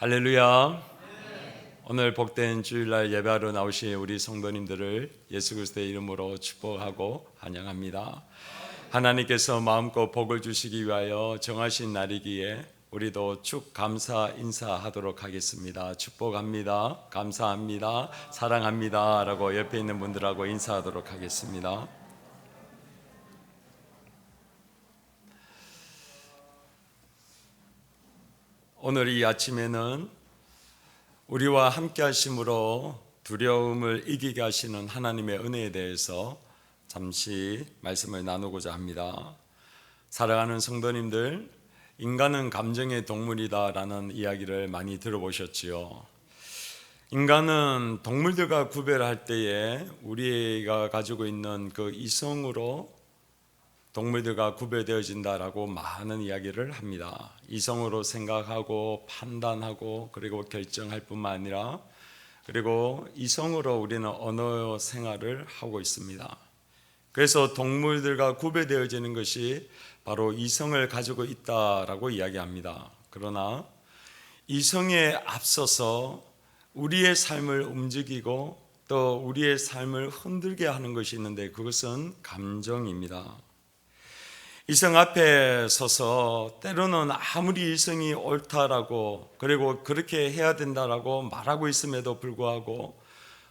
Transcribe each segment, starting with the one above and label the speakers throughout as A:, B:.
A: 할렐루야. 오늘 복된 주일날 예배하러 나오신 우리 성도님들을 예수 그리스도의 이름으로 축복하고 환영합니다. 하나님께서 마음껏 복을 주시기 위하여 정하신 날이기에 우리도 축 감사 인사하도록 하겠습니다. 축복합니다. 감사합니다. 사랑합니다. 라고 옆에 있는 분들하고 인사하도록 하겠습니다. 오늘 이 아침에는 우리와 함께 하심으로 두려움을 이기게 하시는 하나님의 은혜에 대해서 잠시 말씀을 나누고자 합니다. 사랑하는 성도님들, 인간은 감정의 동물이다라는 이야기를 많이 들어보셨지요. 인간은 동물들과 구별할 때에 우리가 가지고 있는 그 이성으로 동물들과 구별되어진다라고 많은 이야기를 합니다. 이성으로 생각하고 판단하고 그리고 결정할 뿐만 아니라 그리고 이성으로 우리는 언어 생활을 하고 있습니다. 그래서 동물들과 구별되어지는 것이 바로 이성을 가지고 있다라고 이야기합니다. 그러나 이성에 앞서서 우리의 삶을 움직이고 또 우리의 삶을 흔들게 하는 것이 있는데 그것은 감정입니다. 이성 앞에 서서 때로는 아무리 이성이 옳다라고 그리고 그렇게 해야 된다라고 말하고 있음에도 불구하고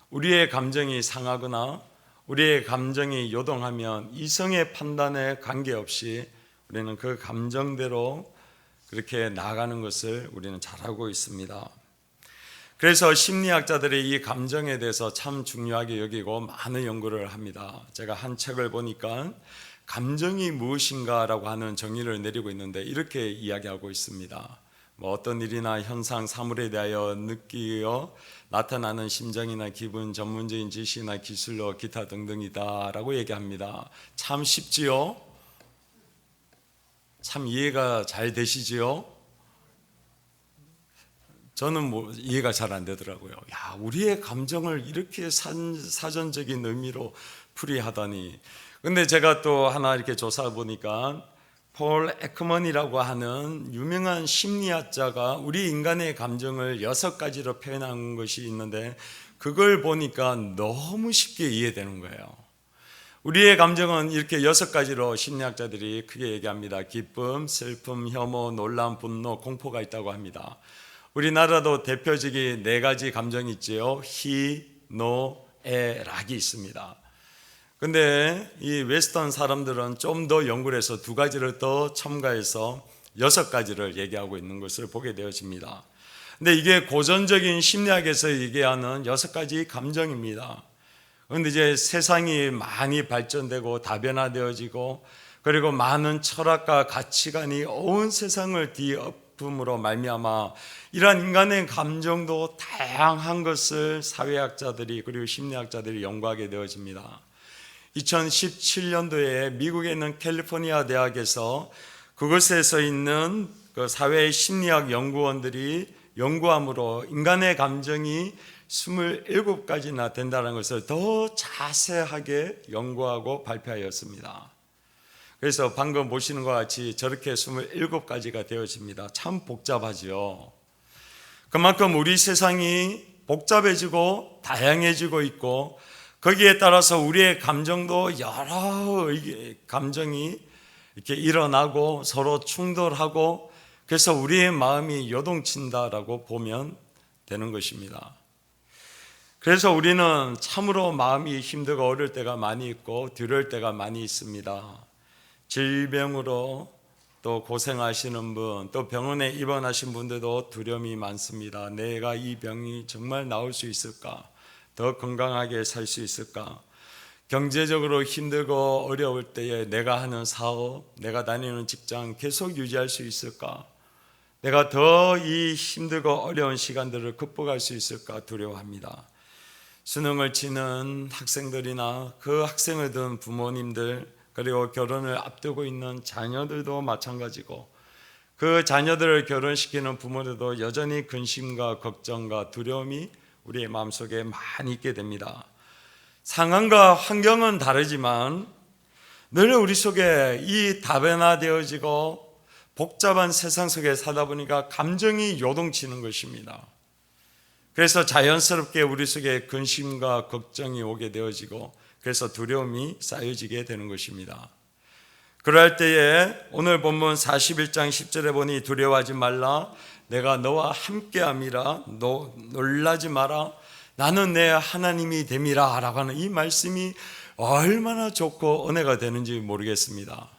A: 우리의 감정이 상하거나 우리의 감정이 요동하면 이성의 판단에 관계없이 우리는 그 감정대로 그렇게 나아가는 것을 우리는 잘 알고 있습니다. 그래서 심리학자들이 이 감정에 대해서 참 중요하게 여기고 많은 연구를 합니다. 제가 한 책을 보니까 감정이 무엇인가라고 하는 정의를 내리고 있는데 이렇게 이야기하고 있습니다. 어떤 일이나 현상, 사물에 대하여 느끼어 나타나는 심정이나 기분, 전문적인 지식이나 기술로 기타 등등이다 라고 얘기합니다. 참 쉽지요? 참 이해가 잘 되시지요? 저는 이해가 잘 안 되더라고요. 우리의 감정을 이렇게 사전적인 의미로 풀이하다니. 근데 제가 또 하나 이렇게 조사 보니까 폴 에크먼이라고 하는 유명한 심리학자가 우리 인간의 감정을 6가지로 표현한 것이 있는데 그걸 보니까 너무 쉽게 이해되는 거예요. 우리의 감정은 이렇게 6가지로 심리학자들이 크게 얘기합니다. 기쁨, 슬픔, 혐오, 놀람, 분노, 공포가 있다고 합니다. 우리나라도 대표적인 4가지 감정이 있지요. 희, 노, 애, 락이 있습니다. 근데 이 웨스턴 사람들은 좀 더 연구를 해서 2가지를 더 첨가해서 6가지를 얘기하고 있는 것을 보게 되어집니다. 근데 이게 고전적인 심리학에서 얘기하는 6가지 감정입니다. 그런데 이제 세상이 많이 발전되고 다변화되어지고 그리고 많은 철학과 가치관이 온 세상을 뒤엎음으로 말미암아 이러한 인간의 감정도 다양한 것을 사회학자들이 그리고 심리학자들이 연구하게 되어집니다. 2017년도에 미국에 있는 캘리포니아 대학에서 그곳에서 있는 그 사회 심리학 연구원들이 연구함으로 인간의 감정이 27가지나 된다는 것을 더 자세하게 연구하고 발표하였습니다. 그래서 방금 보시는 것 같이 저렇게 27가지가 되어집니다. 참 복잡하죠. 그만큼 우리 세상이 복잡해지고 다양해지고 있고 거기에 따라서 우리의 감정도 여러 감정이 이렇게 일어나고 서로 충돌하고 그래서 우리의 마음이 요동친다라고 보면 되는 것입니다. 그래서 우리는 참으로 마음이 힘들고 어려울 때가 많이 있고 두려울 때가 많이 있습니다. 질병으로 또 고생하시는 분, 또 병원에 입원하신 분들도 두려움이 많습니다. 내가 이 병이 정말 나을 수 있을까? 더 건강하게 살 수 있을까? 경제적으로 힘들고 어려울 때에 내가 하는 사업, 내가 다니는 직장 계속 유지할 수 있을까? 내가 더 이 힘들고 어려운 시간들을 극복할 수 있을까 두려워합니다. 수능을 치는 학생들이나 그 학생을 둔 부모님들 그리고 결혼을 앞두고 있는 자녀들도 마찬가지고 그 자녀들을 결혼시키는 부모들도 여전히 근심과 걱정과 두려움이 우리의 마음속에 많이 있게 됩니다. 상황과 환경은 다르지만 늘 우리 속에 이 다변화되어지고 복잡한 세상 속에 살다 보니까 감정이 요동치는 것입니다. 그래서 자연스럽게 우리 속에 근심과 걱정이 오게 되어지고 그래서 두려움이 쌓여지게 되는 것입니다. 그럴 때에 오늘 본문 41장 10절에 보니 두려워하지 말라 내가 너와 함께함이라 놀라지 마라 나는 내 하나님이 됨이라 라고 하는 이 말씀이 얼마나 좋고 은혜가 되는지 모르겠습니다.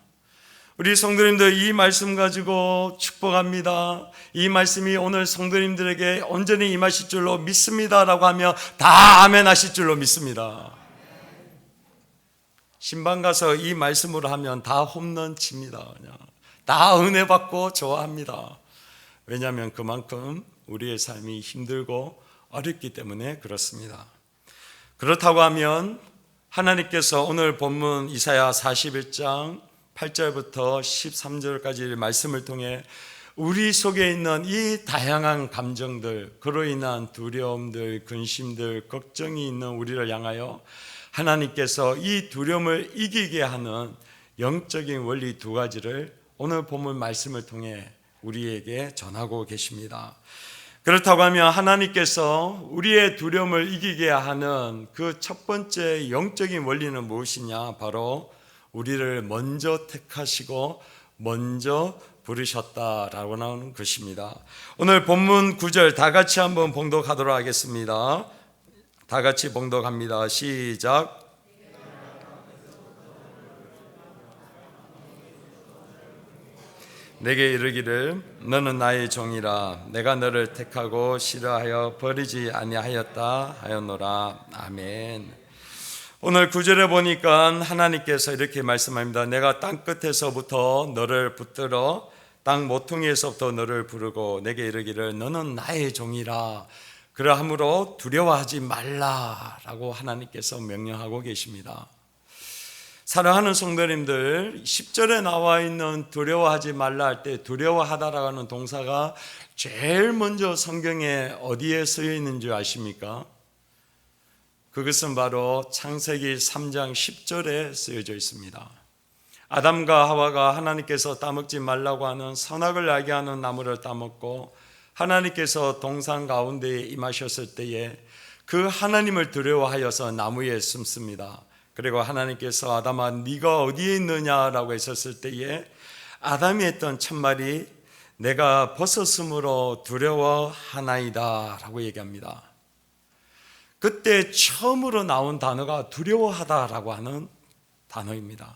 A: 우리 성도님들 이 말씀 가지고 축복합니다. 이 말씀이 오늘 성도님들에게 온전히 임하실 줄로 믿습니다 라고 하면 다 아멘 하실 줄로 믿습니다. 신방 가서 이 말씀으로 하면 다 홈런 칩니다. 그냥 다 은혜 받고 좋아합니다. 왜냐하면 그만큼 우리의 삶이 힘들고 어렵기 때문에 그렇습니다. 그렇다고 하면 하나님께서 오늘 본문 이사야 41장 8절부터 13절까지 말씀을 통해 우리 속에 있는 이 다양한 감정들, 그로 인한 두려움들, 근심들, 걱정이 있는 우리를 향하여 하나님께서 이 두려움을 이기게 하는 영적인 원리 두 가지를 오늘 본문 말씀을 통해 우리에게 전하고 계십니다. 그렇다고 하면 하나님께서 우리의 두려움을 이기게 하는 그 첫 번째 영적인 원리는 무엇이냐? 바로 우리를 먼저 택하시고 먼저 부르셨다라고 나오는 것입니다. 오늘 본문 9절 다 같이 한번 봉독하도록 하겠습니다. 다 같이 봉독합니다. 시작. 내게 이르기를 너는 나의 종이라 내가 너를 택하고 싫어하여 버리지 아니하였다 하였노라. 아멘. 오늘 9절에 보니까 하나님께서 이렇게 말씀합니다. 내가 땅 끝에서부터 너를 붙들어 땅 모퉁이에서부터 너를 부르고 내게 이르기를 너는 나의 종이라 그러함으로 두려워하지 말라라고 하나님께서 명령하고 계십니다. 사랑하는 성도님들, 10절에 나와 있는 두려워하지 말라 할 때 두려워하다라고 하는 동사가 제일 먼저 성경에 어디에 쓰여 있는 줄 아십니까? 그것은 바로 창세기 3장 10절에 쓰여져 있습니다. 아담과 하와가 하나님께서 따먹지 말라고 하는 선악을 알게 하는 나무를 따먹고 하나님께서 동산 가운데에 임하셨을 때에 그 하나님을 두려워하여서 나무에 숨습니다. 그리고 하나님께서 아담아 네가 어디에 있느냐라고 했었을 때에 아담이 했던 첫말이 내가 벗었으므로 두려워하나이다 라고 얘기합니다. 그때 처음으로 나온 단어가 두려워하다라고 하는 단어입니다.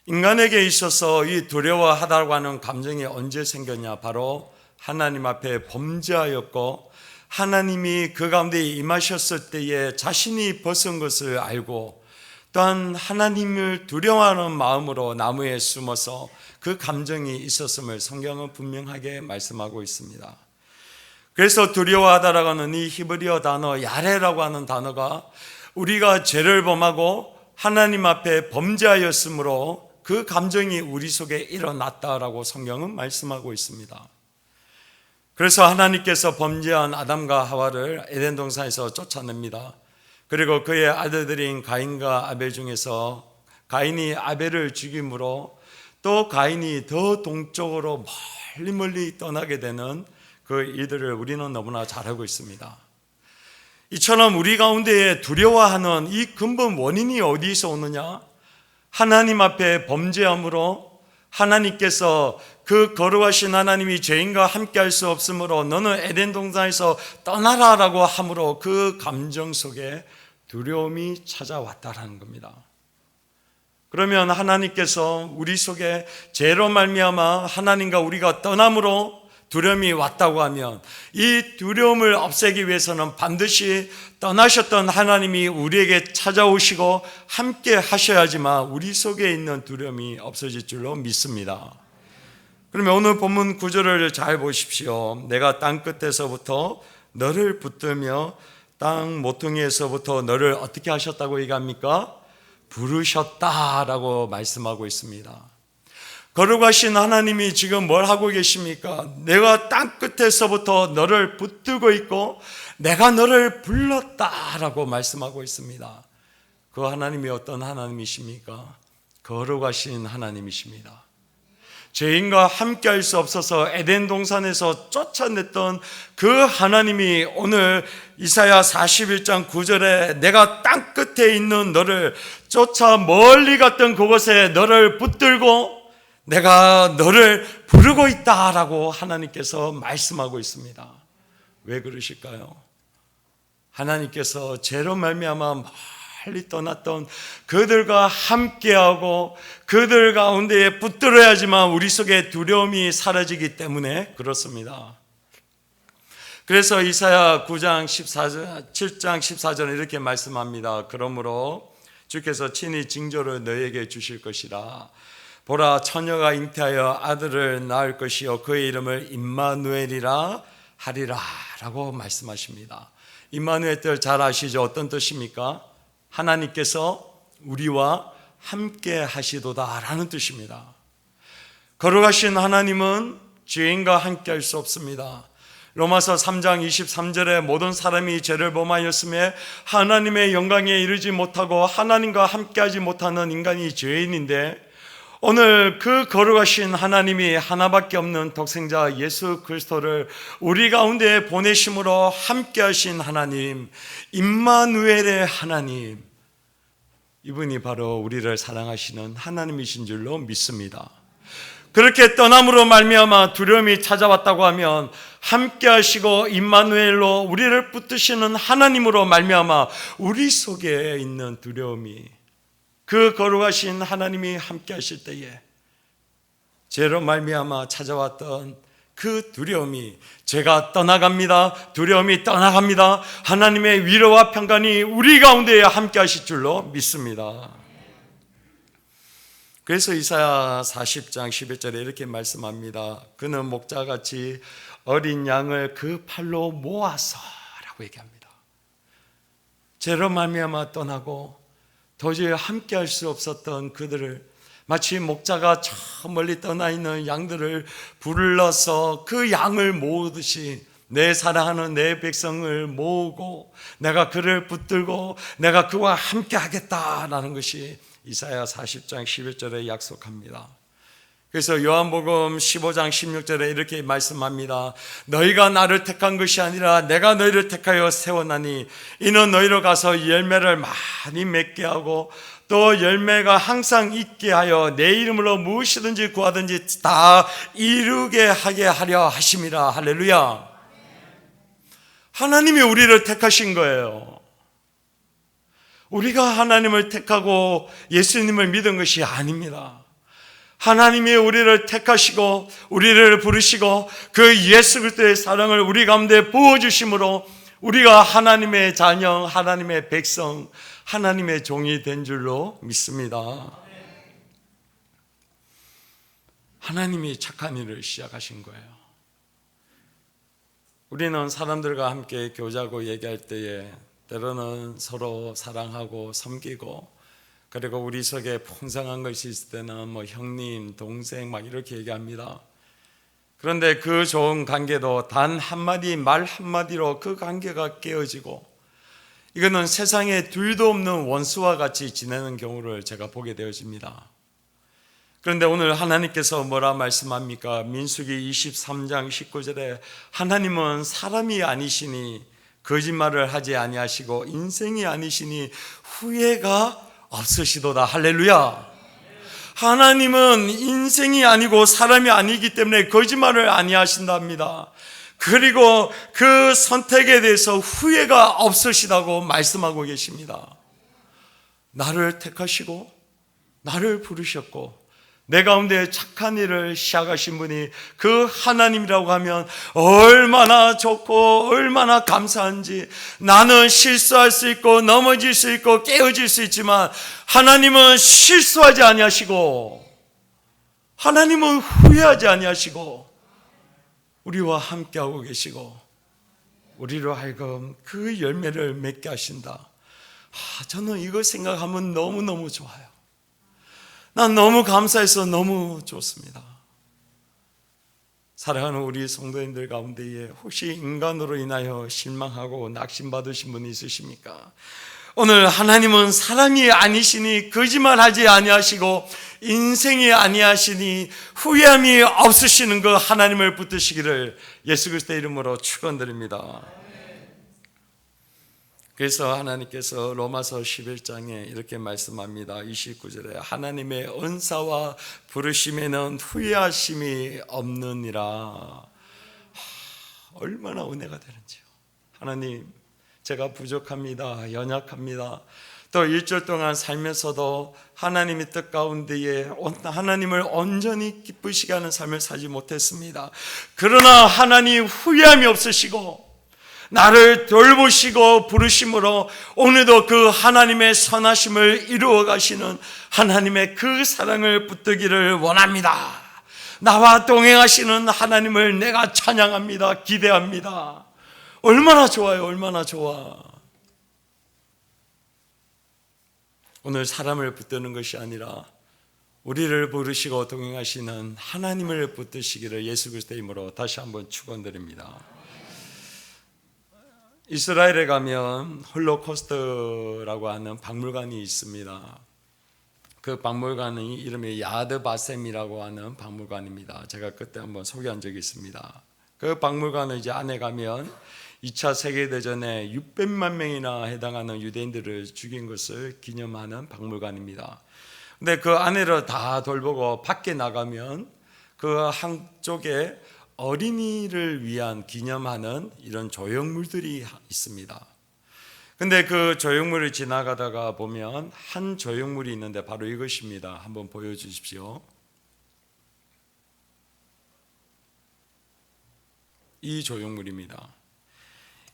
A: 인간에게 있어서 이 두려워하다라고 하는 감정이 언제 생겼냐? 바로 하나님 앞에 범죄하였고 하나님이 그 가운데 임하셨을 때에 자신이 벗은 것을 알고 또한 하나님을 두려워하는 마음으로 나무에 숨어서 그 감정이 있었음을 성경은 분명하게 말씀하고 있습니다. 그래서 두려워하다라고 하는 이 히브리어 단어 야레라고 하는 단어가 우리가 죄를 범하고 하나님 앞에 범죄하였으므로 그 감정이 우리 속에 일어났다라고 성경은 말씀하고 있습니다. 그래서 하나님께서 범죄한 아담과 하와를 에덴 동산에서 쫓아냅니다. 그리고 그의 아들들인 가인과 아벨 중에서 가인이 아벨을 죽임으로 또 가인이 더 동쪽으로 멀리 떠나게 되는 그 일들을 우리는 너무나 잘 알고 있습니다. 이처럼 우리 가운데에 두려워하는 이 근본 원인이 어디서 오느냐? 하나님 앞에 범죄함으로 하나님께서 그 거룩하신 하나님이 죄인과 함께 할 수 없으므로 너는 에덴 동산에서 떠나라라고 함으로 그 감정 속에 두려움이 찾아왔다라는 겁니다. 그러면 하나님께서 우리 속에 죄로 말미암아 하나님과 우리가 떠남으로 두려움이 왔다고 하면 이 두려움을 없애기 위해서는 반드시 떠나셨던 하나님이 우리에게 찾아오시고 함께 하셔야지만 우리 속에 있는 두려움이 없어질 줄로 믿습니다. 그러면 오늘 본문 구절을 잘 보십시오. 내가 땅 끝에서부터 너를 붙들며 땅 모퉁이에서부터 너를 어떻게 하셨다고 얘기합니까? 부르셨다라고 말씀하고 있습니다. 거룩하신 하나님이 지금 뭘 하고 계십니까? 내가 땅 끝에서부터 너를 붙들고 있고 내가 너를 불렀다라고 말씀하고 있습니다. 그 하나님이 어떤 하나님이십니까? 거룩하신 하나님이십니다. 죄인과 함께할 수 없어서 에덴 동산에서 쫓아냈던 그 하나님이 오늘 이사야 41장 9절에 내가 땅 끝에 있는 너를 쫓아 멀리 갔던 그곳에 너를 붙들고 내가 너를 부르고 있다라고 하나님께서 말씀하고 있습니다. 왜 그러실까요? 하나님께서 죄로 말미암아 멀리 떠났던 그들과 함께하고 그들 가운데에 붙들어야지만 우리 속에 두려움이 사라지기 때문에 그렇습니다. 그래서 이사야 9장 14절, 7장 14절에 이렇게 말씀합니다. 그러므로 주께서 친히 징조를 너에게 주실 것이라. 보라, 처녀가 잉태하여 아들을 낳을 것이요 그의 이름을 임마누엘이라 하리라 라고 말씀하십니다. 임마누엘 뜻 잘 아시죠? 어떤 뜻입니까? 하나님께서 우리와 함께 하시도다 라는 뜻입니다. 거룩하신 하나님은 죄인과 함께 할 수 없습니다. 로마서 3장 23절에 모든 사람이 죄를 범하였음에 하나님의 영광에 이르지 못하고 하나님과 함께하지 못하는 인간이 죄인인데, 오늘 그 거룩하신 하나님이 하나밖에 없는 독생자 예수 그리스도를 우리 가운데 보내심으로 함께하신 하나님, 임마누엘의 하나님, 이분이 바로 우리를 사랑하시는 하나님이신 줄로 믿습니다. 그렇게 떠남으로 말미암아 두려움이 찾아왔다고 하면 함께 하시고 임마누엘로 우리를 붙드시는 하나님으로 말미암아 우리 속에 있는 두려움이, 그 거룩하신 하나님이 함께 하실 때에 죄로 말미암아 찾아왔던 그 두려움이, 죄가 떠나갑니다. 두려움이 떠나갑니다. 하나님의 위로와 평강이 우리 가운데에 함께 하실 줄로 믿습니다. 그래서 이사야 40장 11절에 이렇게 말씀합니다. 그는 목자같이 어린 양을 그 팔로 모아서 라고 얘기합니다. 죄로 말미암아 떠나고 도저히 함께 할 수 없었던 그들을 마치 목자가 저 멀리 떠나 있는 양들을 불러서 그 양을 모으듯이 내 사랑하는 내 백성을 모으고 내가 그를 붙들고 내가 그와 함께 하겠다라는 것이 이사야 40장 11절에 약속합니다. 그래서 요한복음 15장 16절에 이렇게 말씀합니다. 너희가 나를 택한 것이 아니라 내가 너희를 택하여 세워나니 이는 너희로 가서 열매를 많이 맺게 하고 또 열매가 항상 있게 하여 내 이름으로 무엇이든지 구하든지 다 이루게 하게 하려 하심이라. 할렐루야. 하나님이 우리를 택하신 거예요. 우리가 하나님을 택하고 예수님을 믿은 것이 아닙니다. 하나님이 우리를 택하시고 우리를 부르시고 그 예수 그리스도의 사랑을 우리 가운데 부어주심으로 우리가 하나님의 자녀, 하나님의 백성, 하나님의 종이 된 줄로 믿습니다. 하나님이 착한 일을 시작하신 거예요. 우리는 사람들과 함께 교제하고 얘기할 때에 때로는 서로 사랑하고 섬기고, 그리고 우리 속에 풍성한 것이 있을 때는 뭐 형님, 동생 막 이렇게 얘기합니다. 그런데 그 좋은 관계도 단 한마디 말 한마디로 그 관계가 깨어지고, 이거는 세상에 둘도 없는 원수와 같이 지내는 경우를 제가 보게 되어집니다. 그런데 오늘 하나님께서 뭐라 말씀합니까? 민수기 23장 19절에 하나님은 사람이 아니시니 거짓말을 하지 아니하시고 인생이 아니시니 후회가 없으시도다. 할렐루야. 하나님은 인생이 아니고 사람이 아니기 때문에 거짓말을 아니하신답니다. 그리고 그 선택에 대해서 후회가 없으시다고 말씀하고 계십니다. 나를 택하시고 나를 부르셨고 내 가운데 착한 일을 시작하신 분이 그 하나님이라고 하면 얼마나 좋고 얼마나 감사한지. 나는 실수할 수 있고 넘어질 수 있고 깨어질 수 있지만 하나님은 실수하지 아니하시고 하나님은 후회하지 아니하시고 우리와 함께하고 계시고 우리로 하여금 그 열매를 맺게 하신다. 저는 이거 생각하면 너무너무 좋아요. 난 너무 감사해서 너무 좋습니다. 사랑하는 우리 성도님들 가운데에 혹시 인간으로 인하여 실망하고 낙심받으신 분이 있으십니까? 오늘 하나님은 사람이 아니시니 거짓말하지 아니하시고 인생이 아니하시니 후회함이 없으시는 그 하나님을 붙드시기를 예수 그리스도의 이름으로 축원드립니다. 그래서 하나님께서 로마서 11장에 이렇게 말씀합니다. 29절에 하나님의 은사와 부르심에는 후회하심이 없느니라. 얼마나 은혜가 되는지요. 하나님, 제가 부족합니다. 연약합니다. 또 일주일 동안 살면서도 하나님의 뜻 가운데에 하나님을 온전히 기쁘시게 하는 삶을 살지 못했습니다. 그러나 하나님 후회함이 없으시고 나를 돌보시고 부르심으로 오늘도 그 하나님의 선하심을 이루어 가시는 하나님의 그 사랑을 붙들기를 원합니다. 나와 동행하시는 하나님을 내가 찬양합니다. 기대합니다. 얼마나 좋아요. 얼마나 좋아. 오늘 사람을 붙드는 것이 아니라 우리를 부르시고 동행하시는 하나님을 붙드시기를 예수 그리스도의 이름으로 다시 한번 축원드립니다. 이스라엘에 가면 홀로코스트라고 하는 박물관이 있습니다. 그 박물관의 이름이 야드 바셈이라고 하는 박물관입니다. 제가 그때 한번 소개한 적이 있습니다. 그 박물관은 이제 안에 가면 2차 세계대전에 600만 명이나 해당하는 유대인들을 죽인 것을 기념하는 박물관입니다. 근데 그 안에를 다 돌보고 밖에 나가면 그 한쪽에 어린이를 위한 기념하는 이런 조형물들이 있습니다. 근데 그 조형물을 지나가다가 보면 한 조형물이 있는데 바로 이것입니다. 한번 보여주십시오. 이 조형물입니다.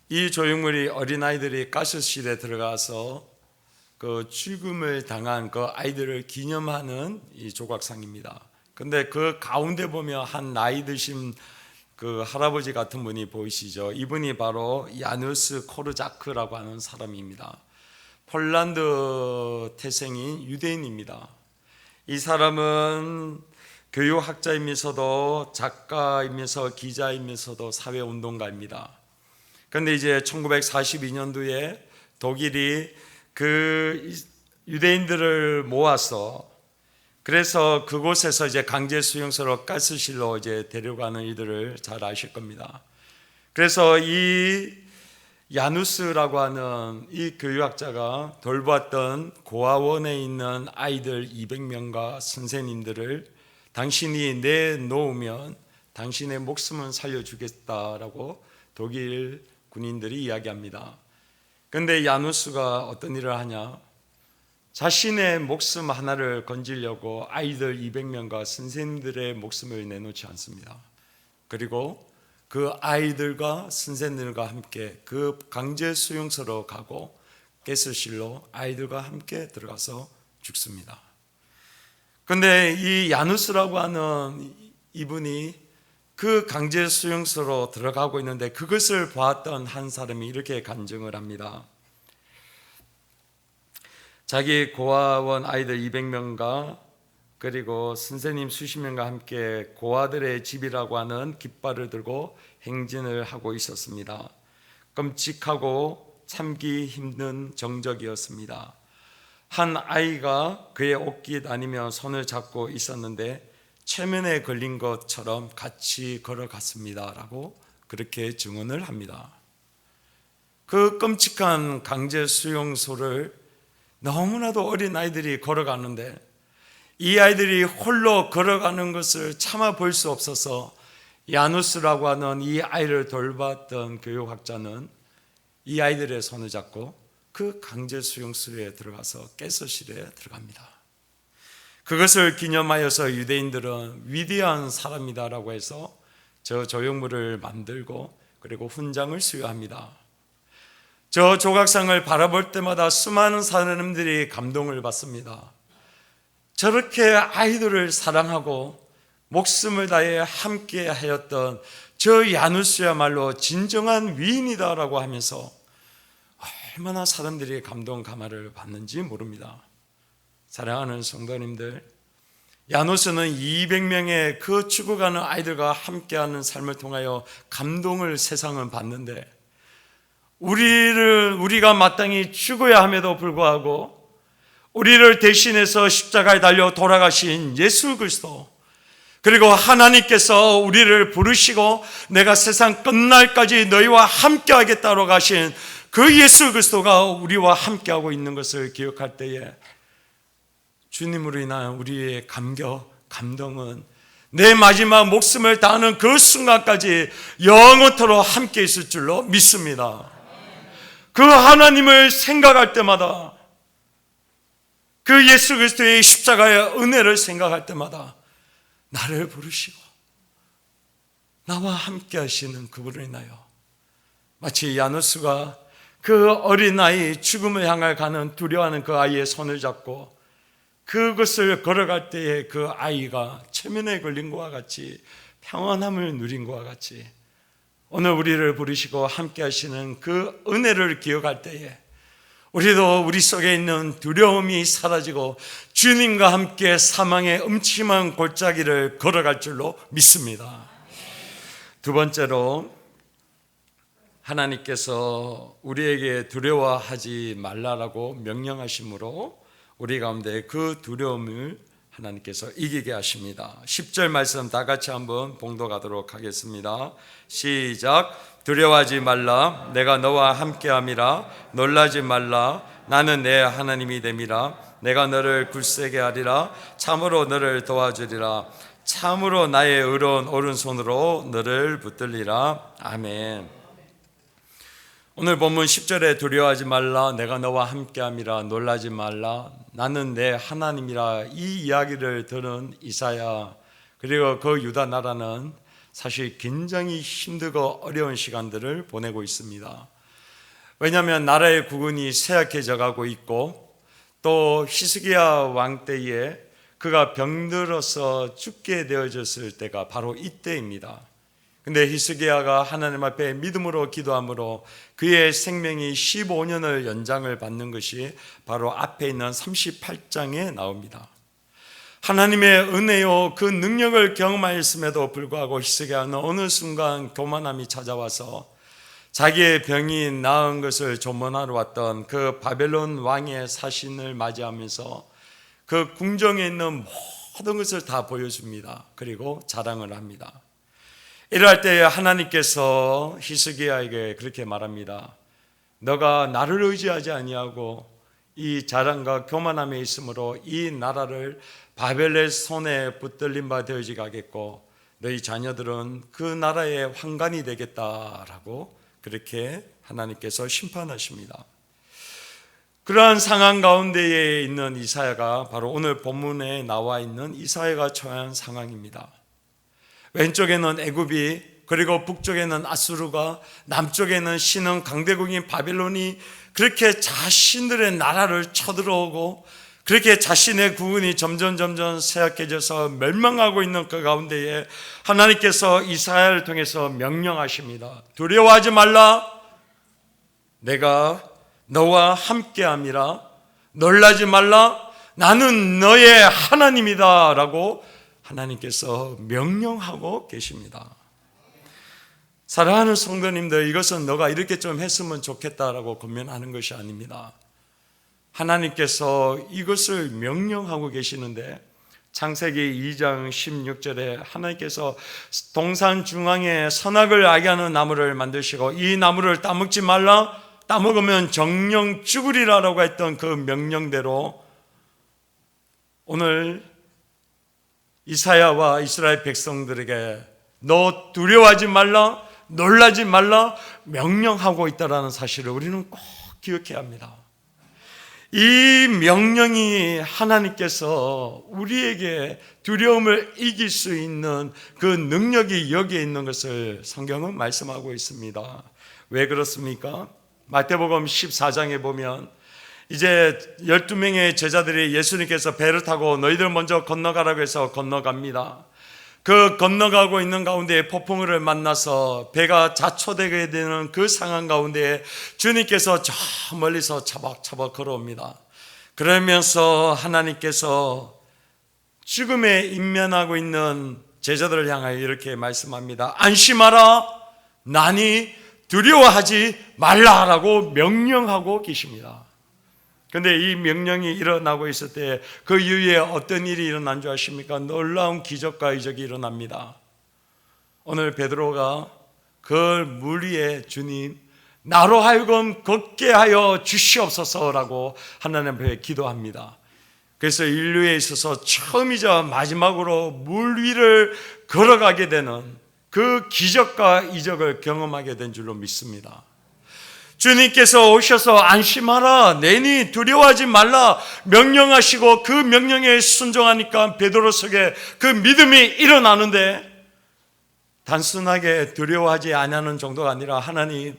A: 이 조형물이 어린아이들이 가스실에 들어가서 그 죽음을 당한 그 아이들을 기념하는 이 조각상입니다. 근데 그 가운데 보면 한 나이 드신 그 할아버지 같은 분이 보이시죠? 이분이 바로 야누스 코르자크라고 하는 사람입니다. 폴란드 태생인 유대인입니다. 이 사람은 교육학자이면서도 작가이면서 기자이면서도 사회운동가입니다. 그런데 이제 1942년도에 독일이 그 유대인들을 모아서 그래서 그곳에서 이제 강제 수용소로 가스실로 이제 데려가는 이들을 잘 아실 겁니다. 그래서 이 야누스라고 하는 이 교육학자가 돌봤던 고아원에 있는 아이들 200명과 선생님들을 당신이 내놓으면 당신의 목숨은 살려주겠다라고 독일 군인들이 이야기합니다. 그런데 야누스가 어떤 일을 하냐? 자신의 목숨 하나를 건지려고 아이들 200명과 선생님들의 목숨을 내놓지 않습니다. 그리고 그 아이들과 선생님들과 함께 그 강제 수용소로 가고 가스실로 아이들과 함께 들어가서 죽습니다. 그런데 이 야누스라고 하는 이분이 그 강제 수용소로 들어가고 있는데 그것을 보았던 한 사람이 이렇게 간증을 합니다. 자기 고아원 아이들 200명과 그리고 선생님 수십 명과 함께 고아들의 집이라고 하는 깃발을 들고 행진을 하고 있었습니다. 끔찍하고 참기 힘든 정적이었습니다. 한 아이가 그의 옷깃 아니면 손을 잡고 있었는데 최면에 걸린 것처럼 같이 걸어갔습니다 라고 그렇게 증언을 합니다. 그 끔찍한 강제 수용소를 너무나도 어린 아이들이 걸어가는데 이 아이들이 홀로 걸어가는 것을 참아 볼 수 없어서 야누스라고 하는 이 아이를 돌봤던 교육학자는 이 아이들의 손을 잡고 그 강제 수용소에 들어가서 가스실에 들어갑니다. 그것을 기념하여서 유대인들은 위대한 사람이다라고 해서 저 조형물을 만들고 그리고 훈장을 수여합니다. 저 조각상을 바라볼 때마다 수많은 사람들이 감동을 받습니다. 저렇게 아이들을 사랑하고 목숨을 다해 함께 하였던 저 야누스야말로 진정한 위인이다라고 하면서 얼마나 사람들이 감동 감화를 받는지 모릅니다. 사랑하는 성도님들, 야누스는 200명의 그 죽어가는 아이들과 함께하는 삶을 통하여 감동을 세상은 받는데 우리가 마땅히 죽어야 함에도 불구하고 우리를 대신해서 십자가에 달려 돌아가신 예수 그리스도, 그리고 하나님께서 우리를 부르시고 내가 세상 끝날까지 너희와 함께 하겠다고 가신 그 예수 그리스도가 우리와 함께하고 있는 것을 기억할 때에 주님으로 인한 우리의 감동은 내 마지막 목숨을 다하는 그 순간까지 영원토록 함께 있을 줄로 믿습니다. 그 하나님을 생각할 때마다, 그 예수 그리스도의 십자가의 은혜를 생각할 때마다 나를 부르시고 나와 함께 하시는 그분을 인하여 마치 야누스가 그 어린아이, 죽음을 향해 가는 두려워하는 그 아이의 손을 잡고 그것을 걸어갈 때에 그 아이가 체면에 걸린 것과 같이 평안함을 누린 것과 같이 오늘 우리를 부르시고 함께 하시는 그 은혜를 기억할 때에 우리도 우리 속에 있는 두려움이 사라지고 주님과 함께 사망의 음침한 골짜기를 걸어갈 줄로 믿습니다. 두 번째로, 하나님께서 우리에게 두려워하지 말라라고 명령하심으로 우리 가운데 그 두려움을 하나님께서 이기게 하십니다. 10절 말씀 다 같이 한번 봉독하도록 하겠습니다. 시작. 두려워하지 말라. 내가 너와 함께함이라. 놀라지 말라. 나는 내 하나님이 됨이라. 내가 너를 굳세게 하리라. 참으로 너를 도와주리라. 참으로 나의 의로운 오른손으로 너를 붙들리라. 아멘. 오늘 본문 10절에 두려워하지 말라. 내가 너와 함께함이라. 놀라지 말라. 나는 내 하나님이라. 이 이야기를 들은 이사야 그리고 그 유다 나라는 사실 굉장히 힘들고 어려운 시간들을 보내고 있습니다. 왜냐하면 나라의 국운이 쇠약해져 가고 있고 또 히스기야 왕 때에 그가 병들어서 죽게 되어졌을 때가 바로 이때입니다. 근데 히스기야가 하나님 앞에 믿음으로 기도함으로 그의 생명이 15년을 연장을 받는 것이 바로 앞에 있는 38장에 나옵니다. 하나님의 은혜요 그 능력을 경험하였음에도 불구하고 히스기야는 어느 순간 교만함이 찾아와서 자기의 병이 나은 것을 조문하러 왔던 그 바벨론 왕의 사신을 맞이하면서 그 궁정에 있는 모든 것을 다 보여줍니다. 그리고 자랑을 합니다. 이럴 때 하나님께서 히스기야에게 그렇게 말합니다. 너가 나를 의지하지 아니하고 이 자랑과 교만함에 있으므로 이 나라를 바벨의 손에 붙들린 바 되어지 가겠고 너희 자녀들은 그 나라의 환관이 되겠다라고 그렇게 하나님께서 심판하십니다. 그러한 상황 가운데에 있는 이사야가 바로 오늘 본문에 나와 있는 이사야가 처한 상황입니다. 왼쪽에는 애굽이, 그리고 북쪽에는 아수르가, 남쪽에는 신흥 강대국인 바벨론이 그렇게 자신들의 나라를 쳐들어오고 그렇게 자신의 국운이 점점 쇠약해져서 멸망하고 있는 그 가운데에 하나님께서 이사야를 통해서 명령하십니다. 두려워하지 말라. 내가 너와 함께함이라. 놀라지 말라. 나는 너의 하나님이다 라고 하나님께서 명령하고 계십니다. 사랑하는 성도님들, 이것은 너가 이렇게 좀 했으면 좋겠다라고 권면하는 것이 아닙니다. 하나님께서 이것을 명령하고 계시는데 창세기 2장 16절에 하나님께서 동산 중앙에 선악을 알게 하는 나무를 만드시고 이 나무를 따먹지 말라, 따먹으면 정령 죽으리라라고 했던 그 명령대로 오늘 이사야와 이스라엘 백성들에게 너 두려워하지 말라, 놀라지 말라 명령하고 있다는 사실을 우리는 꼭 기억해야 합니다. 이 명령이 하나님께서 우리에게 두려움을 이길 수 있는 그 능력이 여기에 있는 것을 성경은 말씀하고 있습니다. 왜 그렇습니까? 마태복음 14장에 보면 이제 12명의 제자들이 예수님께서 배를 타고 너희들 먼저 건너가라고 해서 건너갑니다. 그 건너가고 있는 가운데 폭풍우를 만나서 배가 자초되게 되는 그 상황 가운데 주님께서 저 멀리서 차박차박 걸어옵니다. 그러면서 하나님께서 죽음에 임면하고 있는 제자들을 향하여 이렇게 말씀합니다. 안심하라. 나니 두려워하지 말라라고 명령하고 계십니다. 그런데 이 명령이 일어나고 있을 때 그 이후에 어떤 일이 일어난 줄 아십니까? 놀라운 기적과 이적이 일어납니다. 오늘 베드로가 그 물 위에 주님 나로 하여금 걷게 하여 주시옵소서라고 하나님 앞에 기도합니다. 그래서 인류에 있어서 처음이자 마지막으로 물 위를 걸어가게 되는 그 기적과 이적을 경험하게 된 줄로 믿습니다. 주님께서 오셔서 안심하라, 내니 두려워하지 말라 명령하시고 그 명령에 순종하니까 베드로 속에 그 믿음이 일어나는데, 단순하게 두려워하지 아니하는 정도가 아니라 하나님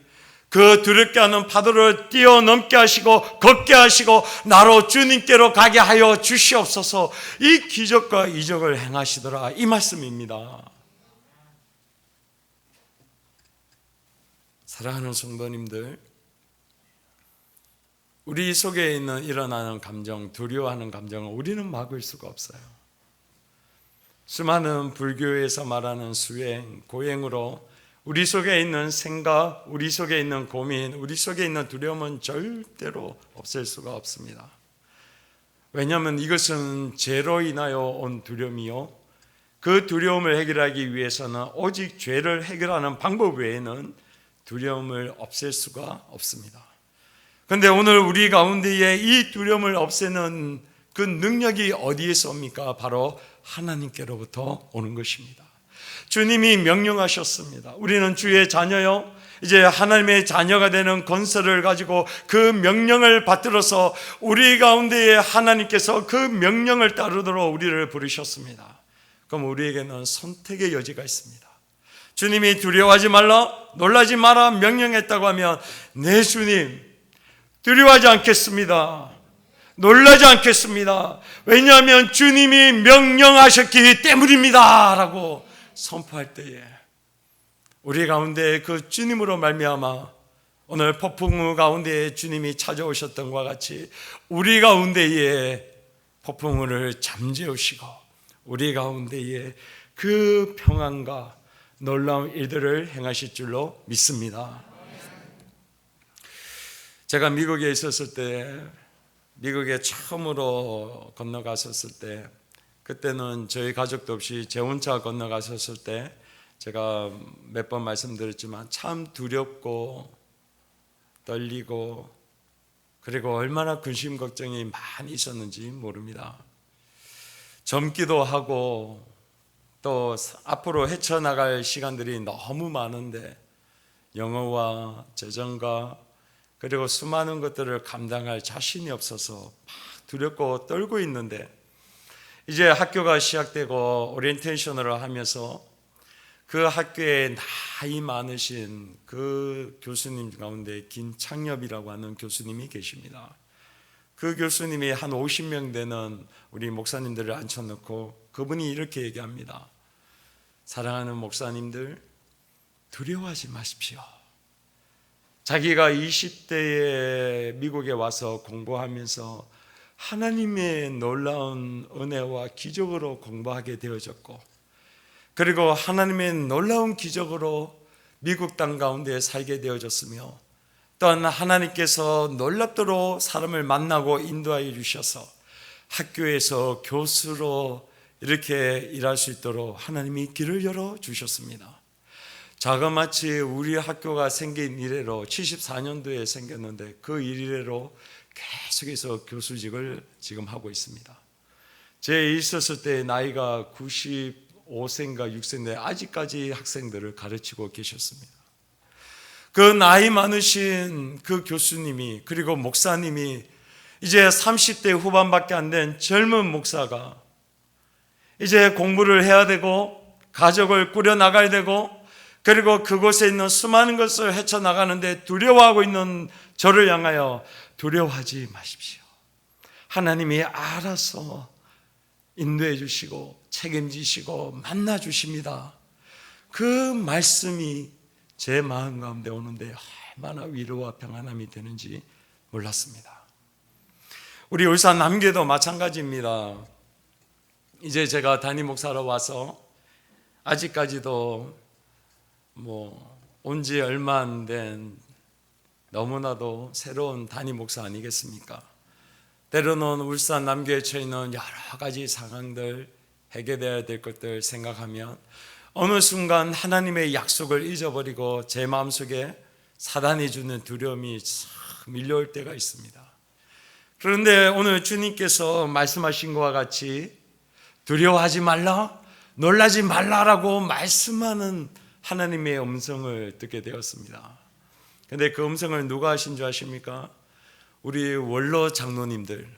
A: 그 두렵게 하는 파도를 뛰어넘게 하시고 걷게 하시고 나로 주님께로 가게 하여 주시옵소서, 이 기적과 이적을 행하시더라, 이 말씀입니다. 사랑하는 성도님들, 우리 속에 있는 일어나는 감정, 두려워하는 감정은 우리는 막을 수가 없어요. 수많은 불교에서 말하는 수행, 고행으로 우리 속에 있는 생각, 우리 속에 있는 고민, 우리 속에 있는 두려움은 절대로 없앨 수가 없습니다. 왜냐하면 이것은 죄로 인하여 온 두려움이요, 그 두려움을 해결하기 위해서는 오직 죄를 해결하는 방법 외에는 두려움을 없앨 수가 없습니다. 그런데 오늘 우리 가운데에 이 두려움을 없애는 그 능력이 어디에서 옵니까? 바로 하나님께로부터 오는 것입니다. 주님이 명령하셨습니다. 우리는 주의 자녀요, 이제 하나님의 자녀가 되는 건설을 가지고 그 명령을 받들어서 우리 가운데에 하나님께서 그 명령을 따르도록 우리를 부르셨습니다. 그럼 우리에게는 선택의 여지가 있습니다. 주님이 두려워하지 말라, 놀라지 마라 명령했다고 하면, 네 주님, 두려워하지 않겠습니다, 놀라지 않겠습니다, 왜냐하면 주님이 명령하셨기 때문입니다 라고 선포할 때에 우리 가운데 그 주님으로 말미암아 오늘 폭풍우 가운데에 주님이 찾아오셨던 것과 같이 우리 가운데에 폭풍우를 잠재우시고 우리 가운데에 그 평안과 놀라운 일들을 행하실 줄로 믿습니다. 제가 미국에 있었을 때, 미국에 처음으로 건너갔었을 때, 그때는 저희 가족도 없이 제 혼자 건너갔었을 때 제가 몇 번 말씀드렸지만 참 두렵고 떨리고, 그리고 얼마나 근심 걱정이 많이 있었는지 모릅니다. 젊기도 하고 또 앞으로 헤쳐나갈 시간들이 너무 많은데 영어와 재정과 그리고 수많은 것들을 감당할 자신이 없어서 막 두렵고 떨고 있는데, 이제 학교가 시작되고 오리엔테이션을 하면서 그 학교에 나이 많으신 그 교수님 가운데 김창엽이라고 하는 교수님이 계십니다. 그 교수님이 한 50명 되는 우리 목사님들을 앉혀놓고 그분이 이렇게 얘기합니다. 사랑하는 목사님들, 두려워하지 마십시오. 자기가 20대에 미국에 와서 공부하면서 하나님의 놀라운 은혜와 기적으로 공부하게 되어졌고, 그리고 하나님의 놀라운 기적으로 미국 땅 가운데 살게 되어졌으며, 또한 하나님께서 놀랍도록 사람을 만나고 인도하여 주셔서 학교에서 교수로 이렇게 일할 수 있도록 하나님이 길을 열어 주셨습니다. 자그마치 우리 학교가 생긴 이래로 74년도에 생겼는데 그 이래로 계속해서 교수직을 지금 하고 있습니다. 제 있었을 때 나이가 95세인가 6세인데 아직까지 학생들을 가르치고 계셨습니다. 그 나이 많으신 그 교수님이, 그리고 목사님이 이제 30대 후반밖에 안 된 젊은 목사가 이제 공부를 해야 되고 가족을 꾸려 나가야 되고, 그리고 그곳에 있는 수많은 것을 헤쳐나가는데 두려워하고 있는 저를 향하여 두려워하지 마십시오. 하나님이 알아서 인도해 주시고 책임지시고 만나 주십니다. 그 말씀이 제 마음 가운데 오는데 얼마나 위로와 평안함이 되는지 몰랐습니다. 우리 울산 남교도 마찬가지입니다. 이제 제가 담임 목사로 와서 아직까지도 온 지 얼마 안 된 너무나도 새로운 담임 목사 아니겠습니까? 때로는 울산 남교에 처해있는 여러 가지 상황들, 해결되어야 될 것들 생각하면 어느 순간 하나님의 약속을 잊어버리고 제 마음속에 사단이 주는 두려움이 밀려올 때가 있습니다. 그런데 오늘 주님께서 말씀하신 것과 같이 두려워하지 말라, 놀라지 말라라고 말씀하는 하나님의 음성을 듣게 되었습니다. 그런데 그 음성을 누가 하신 줄 아십니까? 우리 원로 장로님들,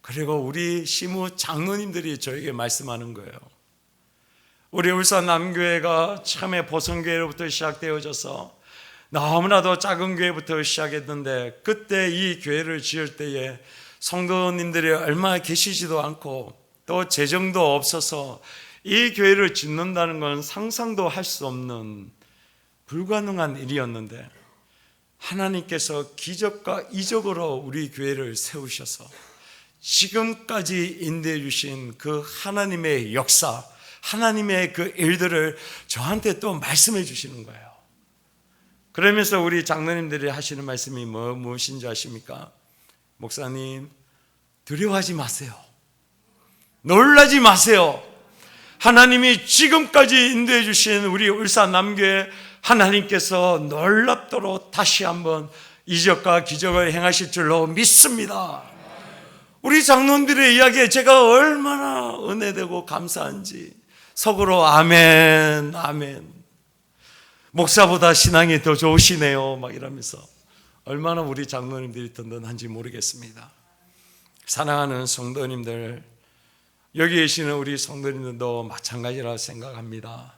A: 그리고 우리 시무 장로님들이 저에게 말씀하는 거예요. 우리 울산 남교회가 처음에 보성교회로부터 시작되어져서 너무나도 작은 교회부터 시작했는데, 그때 이 교회를 지을 때에 성도님들이 얼마 계시지도 않고 또 재정도 없어서 이 교회를 짓는다는 건 상상도 할 수 없는 불가능한 일이었는데, 하나님께서 기적과 이적으로 우리 교회를 세우셔서 지금까지 인도해 주신 그 하나님의 역사, 하나님의 그 일들을 저한테 또 말씀해 주시는 거예요. 그러면서 우리 장로님들이 하시는 말씀이 무엇인지 아십니까? 목사님, 두려워하지 마세요. 놀라지 마세요. 하나님이 지금까지 인도해 주신 우리 울산 남교회 하나님께서 놀랍도록 다시 한번 이적과 기적을 행하실 줄로 믿습니다. 우리 장로님들의 이야기에 제가 얼마나 은혜되고 감사한지 속으로 아멘, 아멘. 목사보다 신앙이 더 좋으시네요 막 이러면서 얼마나 우리 장로님들이 든든한지 모르겠습니다. 사랑하는 성도님들, 여기 계시는 우리 성도님들도 마찬가지라 생각합니다.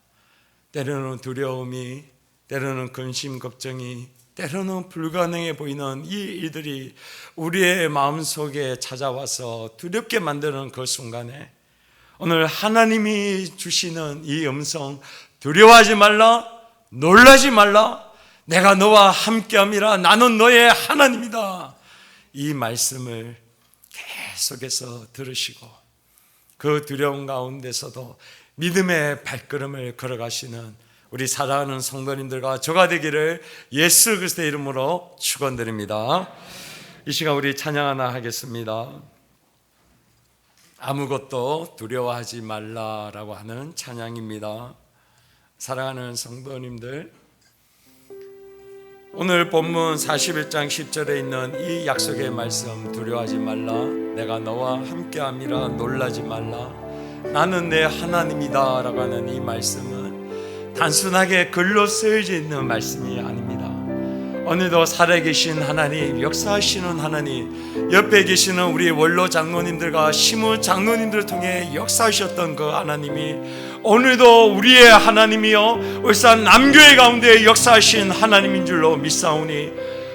A: 때로는 두려움이, 때로는 근심 걱정이, 때로는 불가능해 보이는 이 일들이 우리의 마음속에 찾아와서 두렵게 만드는 그 순간에 오늘 하나님이 주시는 이 음성, 두려워하지 말라, 놀라지 말라, 내가 너와 함께함이라, 나는 너의 하나님이다, 이 말씀을 계속해서 들으시고 그 두려움 가운데서도 믿음의 발걸음을 걸어가시는 우리 사랑하는 성도님들과 저가 되기를 예수 그리스도의 이름으로 축원드립니다. 이 시간 우리 찬양 하나 하겠습니다. 아무것도 두려워하지 말라라고 하는 찬양입니다. 사랑하는 성도님들, 오늘 본문 41장 10절에 있는 이 약속의 말씀, 두려워하지 말라, 내가 너와 함께함이라, 놀라지 말라, 나는 내 하나님이다 라고 하는 이 말씀은 단순하게 글로 쓰여져 있는 말씀이 아닙니다. 오늘도 살아계신 하나님, 역사하시는 하나님, 옆에 계시는 우리 원로 장로님들과 시무 장로님들을 통해 역사하셨던 그 하나님이 오늘도 우리의 하나님이요 울산 남교회 가운데 역사하신 하나님인 줄로 믿사오니,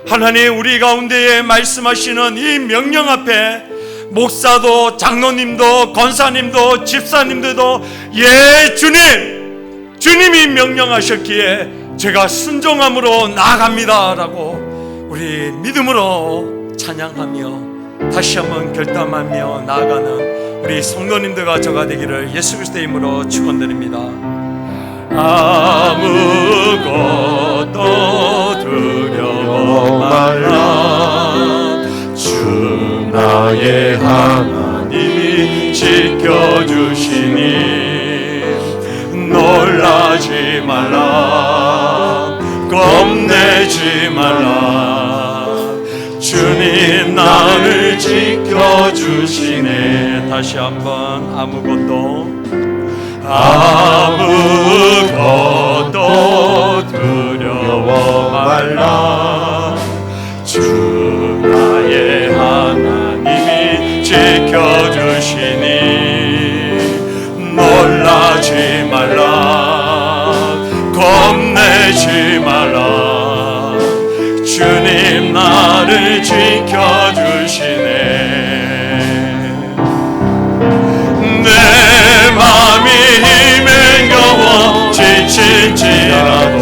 A: 하나님 우리 가운데에 말씀하시는 이 명령 앞에 목사도 장로님도 권사님도 집사님들도 예 주님, 주님이 명령하셨기에 제가 순종함으로 나아갑니다 라고 우리 믿음으로 찬양하며 다시 한번 결단하며 나아가는 우리 성도님들과 저가 되기를 예수 그리스도의 이름으로 축원드립니다. 아무것도 두려워 말라, 주 나의 하나님이 지켜주시니 놀라지 말라, 겁내지 말라, 주님 나를 지켜주시네. 다시 한번 아무것도 두려워 말라, 주 나의 하나님이 지켜주시니 놀라지 말라, 겁내지 말라, 주님 나를 지켜주시네. 내 맘이 힘에 겨워 지칠지라도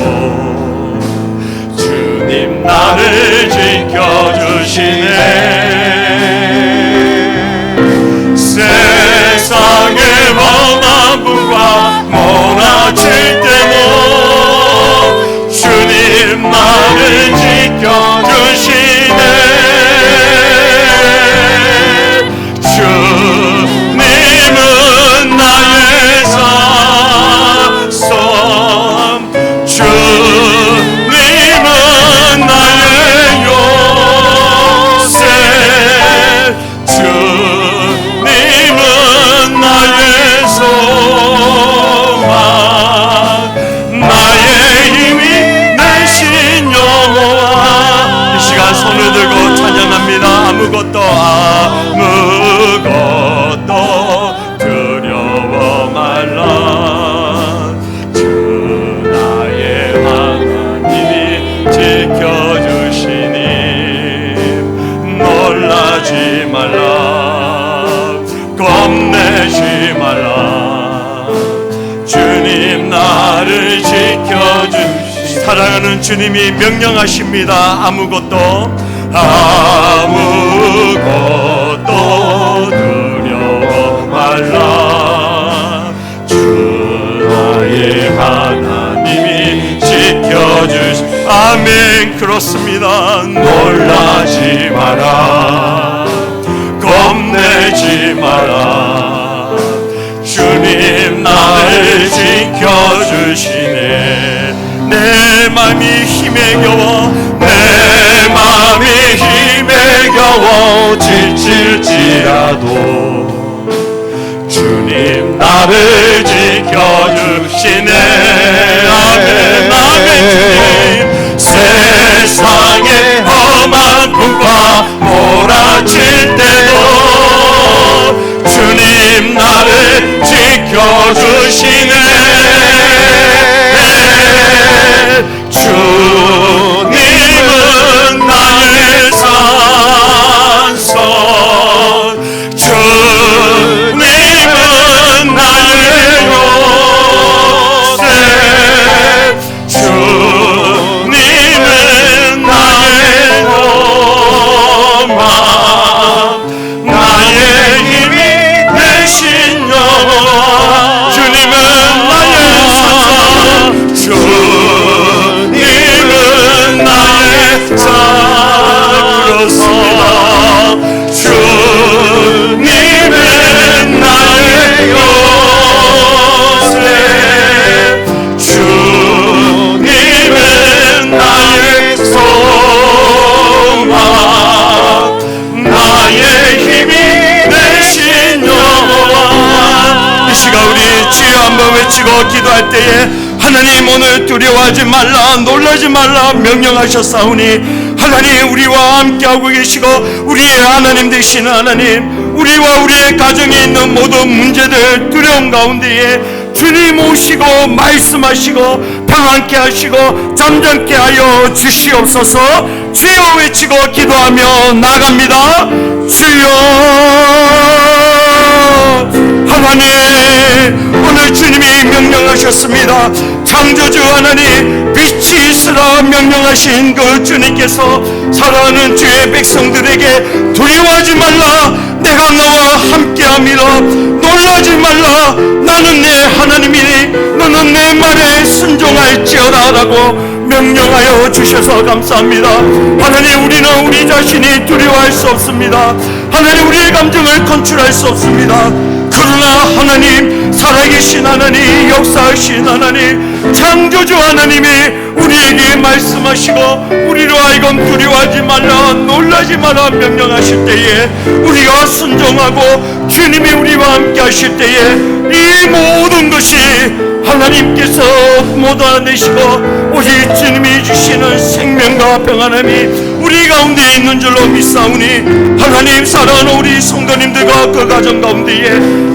A: 주님 나를 지켜주시네. 세상의 험한 분과 몰아칠 때도 주님 아무것도 두려워 말라. 주 나의 하나님이 지켜주시니 놀라지 말라. 겁내지 말라. 주님 나를 지켜주시. 사랑하는 주님이 명령하십니다. 아무것도 두려워 말라. 주 나의 하나님이 지켜주시. 아멘. 그렇습니다. 놀라지 마라. 겁내지 마라. 주님 나를 지켜주시네. 내 맘이 힘에 겨워, 내 맘이 힘에 겨워 지칠지라도 주님 나를 지켜주시네. 아멘. 아멘. 주님 세상에 험한 풍과 몰아칠 때도 주님 나를 지켜주시네. 주님은 나의 산성, 주님은 나의 요새, 주님은 나의 소망, 나의 힘이 되신 영원. 주님은 나의 산성, 주님은 나의 산. 그렇습니다. 주님은 나의 요새, 주님은 나의 소망, 나의 힘이 되신 영원. 이 시간 우리 주여 한번 외치고 기도할 때에 하나님 오늘 두려워하지 말라, 놀라지 말라 명령하셨사오니 하나님 우리와 함께하고 계시고 우리의 하나님 되시는 하나님, 우리와 우리의 가정에 있는 모든 문제들 두려움 가운데에 주님 오시고 말씀하시고 평안케 하시고 잠잠케 하여 주시옵소서. 주여 외치고 기도하며 나갑니다. 주여 하나님, 오늘 주님이 명령하셨습니다. 창조주 하나님, 빛이 있으라 명령하신 그 주님께서 사랑하는 주의 백성들에게 두려워하지 말라, 내가 너와 함께함이라, 놀라지 말라, 나는 내 하나님이니 너는 내 말에 순종할지어다 라고 명령하여 주셔서 감사합니다. 하나님, 우리는 우리 자신이 두려워할 수 없습니다. 하나님, 우리의 감정을 컨트롤할 수 없습니다. 그러나 하나님, 살아계신 하나님, 역사하신 하나님, 창조주 하나님이 우리에게 말씀하시고 우리로 하여금 두려워하지 말라, 놀라지 마라 명령하실 때에 우리가 순종하고 주님이 우리와 함께 하실 때에 이 모든 것이 하나님께서 모아내시고 오직 주님이 주시는 생명과 평안함이 우리 가운데 있는 줄로 믿사오니 하나님, 사랑하는 우리 성도님들과 그 가정 가운데에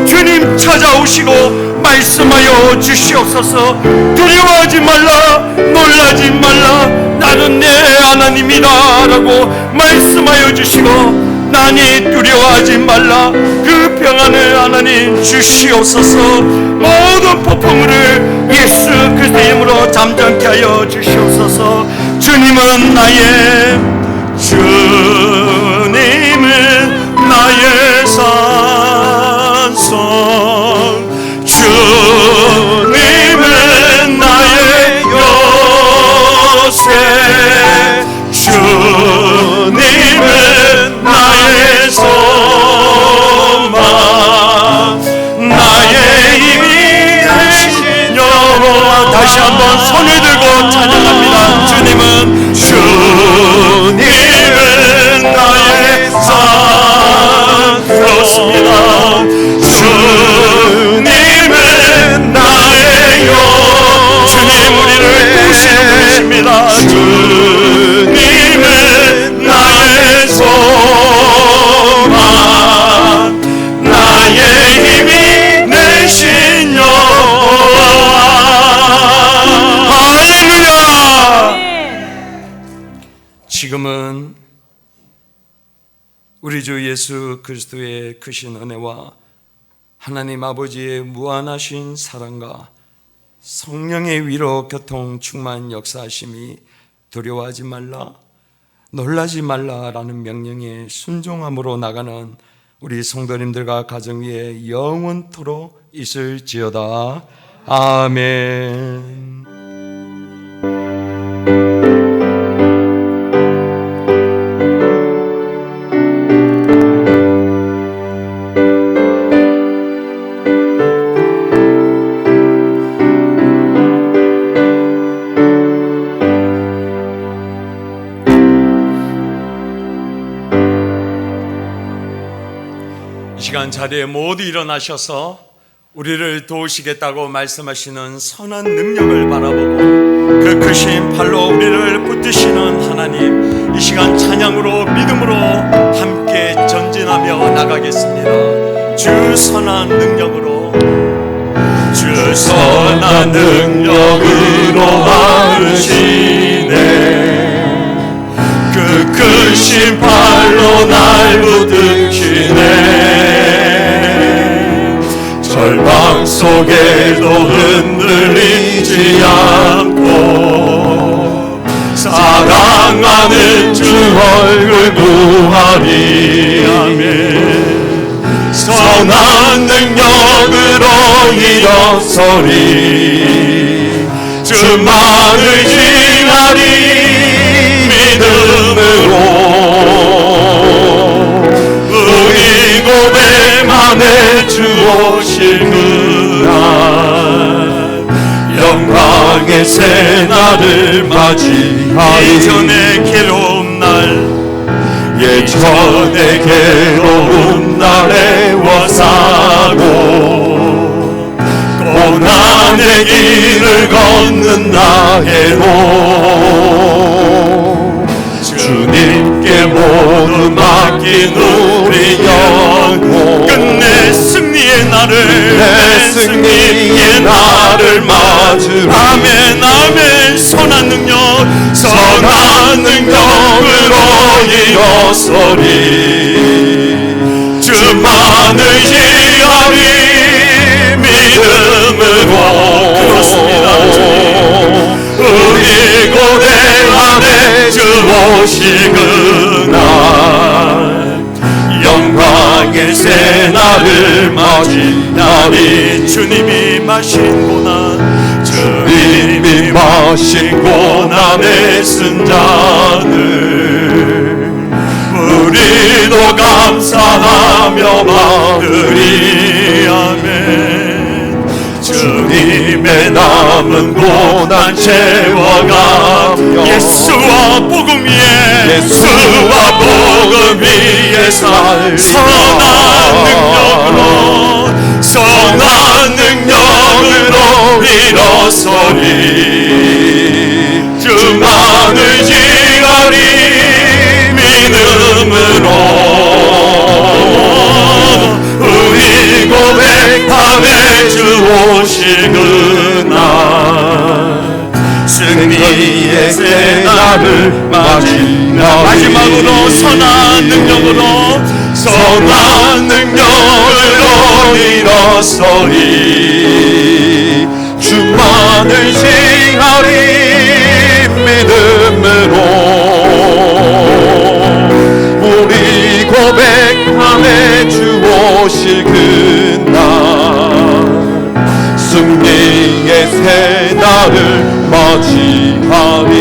A: 주님 찾아오시고 말씀하여 주시옵소서. 두려워하지 말라, 놀라지 말라, 나는 내 하나님이다 라고 말씀하여 주시고 나니 두려워하지 말라, 그 평안을 하나님 주시옵소서. 모든 폭풍우를 예수 그리스도의 이름으로 잠잠케 하여 주시옵소서. 주님은 나의, 주님은 나의 산성, 주님은 나의 요새, 주님은 나의 소망, 나의 힘이 되신 여호와. 다시 한번 손을 들고 찬양합니다. 주님은 나의 산 예수 그리스도의 크신 은혜와 하나님 아버지의 무한하신 사랑과 성령의 위로 교통 충만 역사하심이 두려워하지 말라, 놀라지 말라라는 명령에 순종함으로 나가는 우리 성도님들과 가정 위에 영원토록 있을지어다. 아멘. 이 시간 자리에 모두 일어나셔서 우리를 도우시겠다고 말씀하시는 선한 능력을 바라보고 그 크신 팔로 우리를 붙드시는 하나님, 이 시간 찬양으로 믿음으로 함께 전진하며 나가겠습니다. 주 선한 능력으로, 주 선한 능력으로 하시네. 그 크신 팔로 날 붙드시네. 절망 속에도 흔들리지 않고 사랑하는 주 얼굴 보하리. 아멘. 선한 능력으로 일어서리. 주만을 지나리. 믿음으로 우리 고백만에 주 오실 그날 영광의 새날을 맞이하리. 예전의 괴로운 날, 예전의 괴로운 날에 워사고 고난의 길을 걷는다 해도 주님께 모두 맡긴 우리 영혼 끝내 승리의 날을, 내 승리의 날을 맞으리. 아멘. 아멘. 선한 능력, 선한 능력으로 일어서리. 주만을 지하리. 믿음으로. 그렇습니다. 우리 고대 안에 주 오실 그날 영광의 새날을 맞이하리. 주님이 마신 고난, 주님이 마신 고난의 쓴잔을 우리도 감사하며 받으리. 아멘. 주님의 남은 고난 채워가며 예수와 복음 위에, 예수와 복음 위에 살 선한 능력으로, 선한 능력으로 일어서리. 주만을 지하리. 믿음으로 우리 고백함에 주 오실 그날 승리의 새날을 맞이하리. 마지막으로 선한 능력으로, 선한 능력으로 일어서리. 주만을 지하리. 믿음으로 우리 고백함에 주 오실 그날 승리의 새날을 맞이하리.